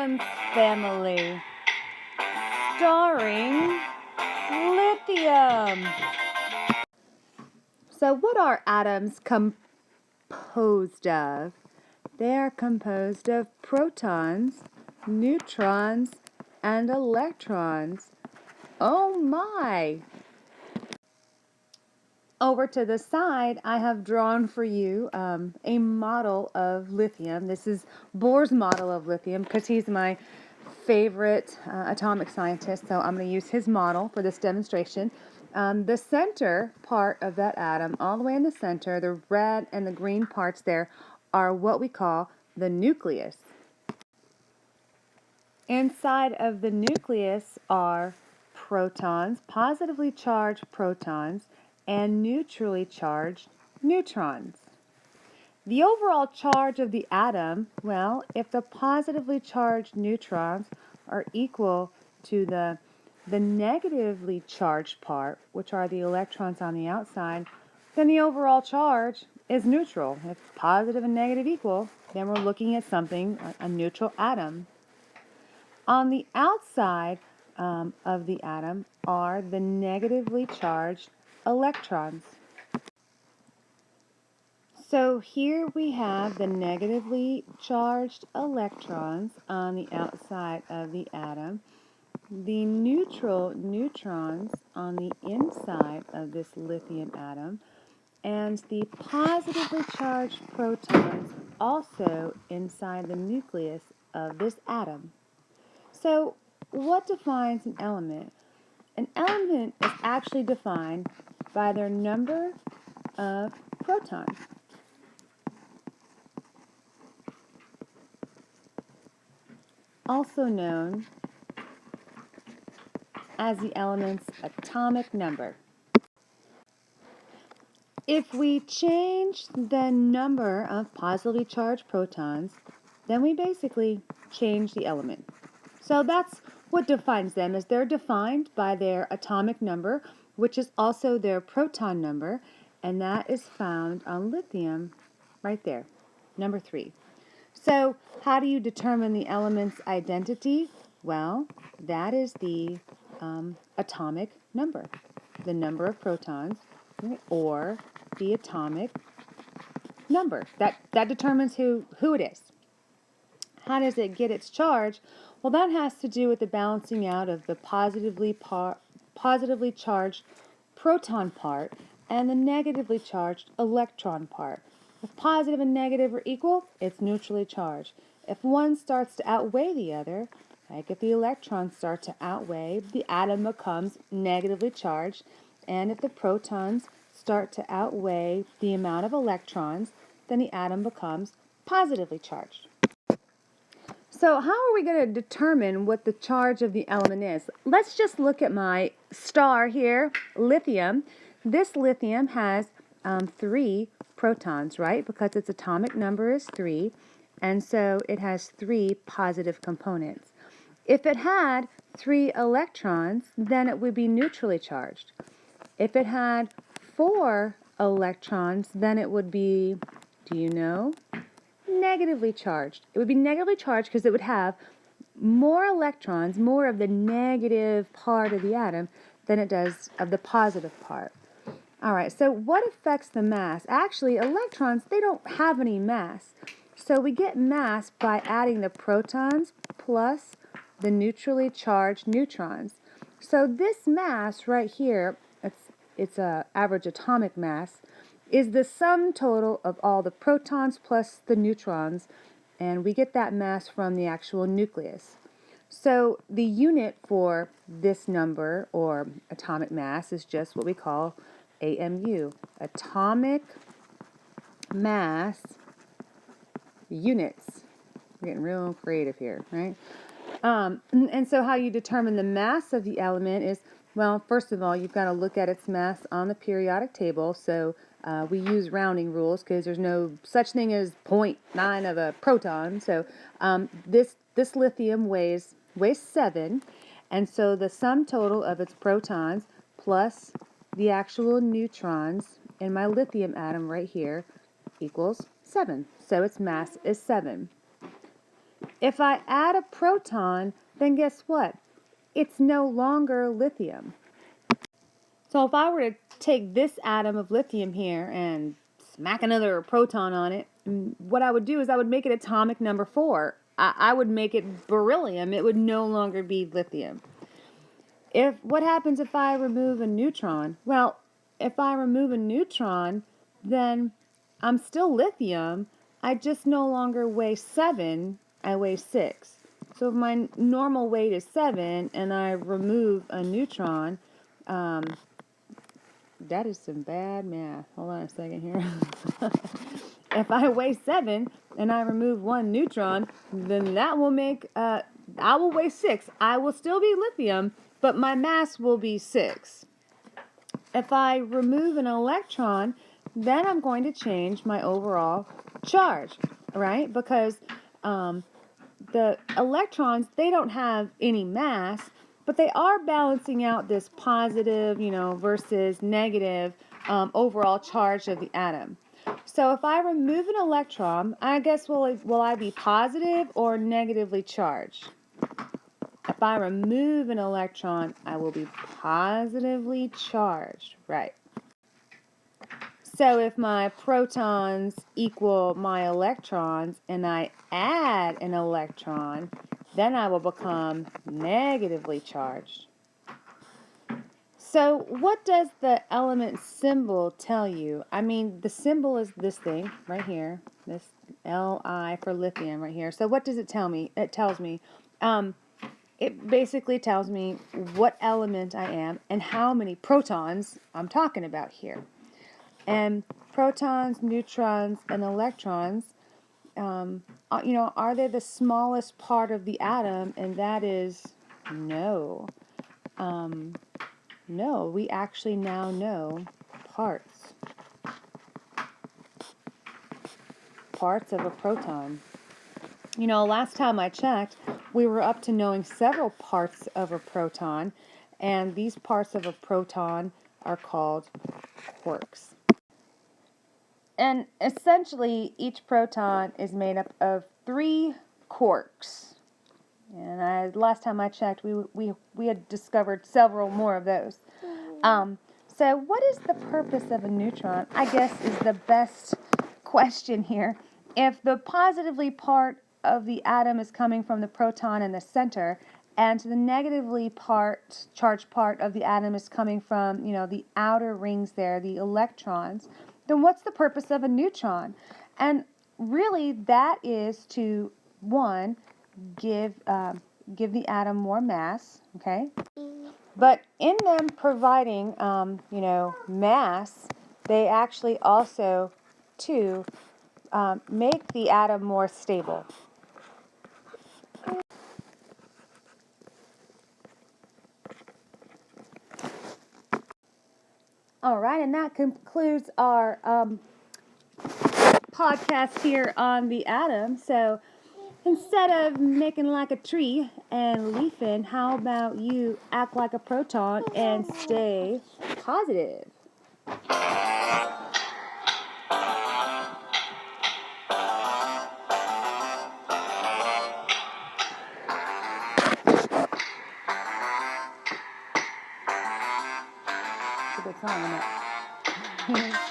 Adams Family, starring lithium. So what are atoms composed of? They are composed of protons, neutrons, and electrons. Oh my! Over to the side, I have drawn for you a model of lithium. This is Bohr's model of lithium because he's my favorite atomic scientist, so I'm going to use his model for this demonstration. The center part of that atom, all the way in the center, the red and the green parts there, are what we call the nucleus. Inside of the nucleus are protons, positively charged protons, and neutrally charged neutrons. The overall charge of the atom, well, if the positively charged neutrons are equal to the negatively charged part, which are the electrons on the outside, then the overall charge is neutral. If positive and negative equal, then we're looking at something, a neutral atom. On the outside of the atom are the negatively charged electrons. So here we have the negatively charged electrons on the outside of the atom, the neutral neutrons on the inside of this lithium atom, and the positively charged protons also inside the nucleus of this atom. So what defines an element? An element is actually defined by their number of protons. Also known as the element's atomic number. If we change the number of positively charged protons, then we basically change the element. So that's what defines them, is they're defined by their atomic number, which is also their proton number, and that is found on lithium right there, number 3. So how do you determine the element's identity? Well, that is the atomic number, the number of protons, or the atomic number. That determines who it is. How does it get its charge? Well, that has to do with the balancing out of the positively charged proton part and the negatively charged electron part. If positive and negative are equal, it's neutrally charged. If one starts to outweigh the other, like if the electrons start to outweigh, the atom becomes negatively charged, and if the protons start to outweigh the amount of electrons, then the atom becomes positively charged. So how are we going to determine what the charge of the element is? Let's just look at my star here, lithium. This lithium has 3 protons, right? Because its atomic number is 3, and so it has 3 positive components. If it had 3 electrons, then it would be neutrally charged. If it had 4 electrons, then it would be, do you know? Negatively charged. It would be negatively charged because it would have more electrons, more of the negative part of the atom than it does of the positive part. All right, so what affects the mass? Actually, electrons, they don't have any mass. So we get mass by adding the protons plus the neutrally charged neutrons. So this mass right here, it's an average atomic mass, is the sum total of all the protons plus the neutrons, and we get that mass from the actual nucleus. So the unit for this number, or atomic mass, is just what we call AMU, atomic mass units. We're getting real creative here, right? And so how you determine the mass of the element is, well, first of all, you've got to look at its mass on the periodic table. So we use rounding rules because there's no such thing as 0.9 of a proton. So this lithium weighs 7, and so the sum total of its protons plus the actual neutrons in my lithium atom right here equals 7. So its mass is 7. If I add a proton, then guess what? It's no longer lithium. So if I were to take this atom of lithium here and smack another proton on it, what I would do is I would make it atomic number 4. I would make it beryllium. It would no longer be lithium. What happens if I remove a neutron? Well, if I remove a neutron, then I'm still lithium. I just no longer weigh 7, I weigh 6. So if my normal weight is 7 and I remove a neutron, that is some bad math. Hold on a second here. If I weigh 7 and I remove 1 neutron, then that will make, I will weigh 6. I will still be lithium, but my mass will be 6. If I remove an electron, then I'm going to change my overall charge, right? Because the electrons, they don't have any mass, but they are balancing out this positive, versus negative overall charge of the atom. So if I remove an electron, I guess will I be positive or negatively charged? If I remove an electron, I will be positively charged, right? So if my protons equal my electrons and I add an electron, then I will become negatively charged. So what does the element symbol tell you? I mean, the symbol is this thing right here, this Li for lithium right here. So what does it tell me? It tells me, it basically tells me what element I am and how many protons I'm talking about here. And protons, neutrons, and electrons, are they the smallest part of the atom? And that is no. No, we actually now know parts. Parts of a proton. Last time I checked, we were up to knowing several parts of a proton, and these parts of a proton are called quarks. And essentially, each proton is made up of 3 quarks. And last time I checked, we had discovered several more of those. So what is the purpose of a neutron, I guess, is the best question here. If the positively part of the atom is coming from the proton in the center, and the negatively charged part of the atom is coming from, the outer rings there, the electrons, then what's the purpose of a neutron? And really, that is to, one, give the atom more mass, okay? But in them providing, mass, they actually also, too, make the atom more stable. All right, and that concludes our podcast here on the atom. So instead of making like a tree and leafing, how about you act like a proton and stay positive? It's a good song, isn't it?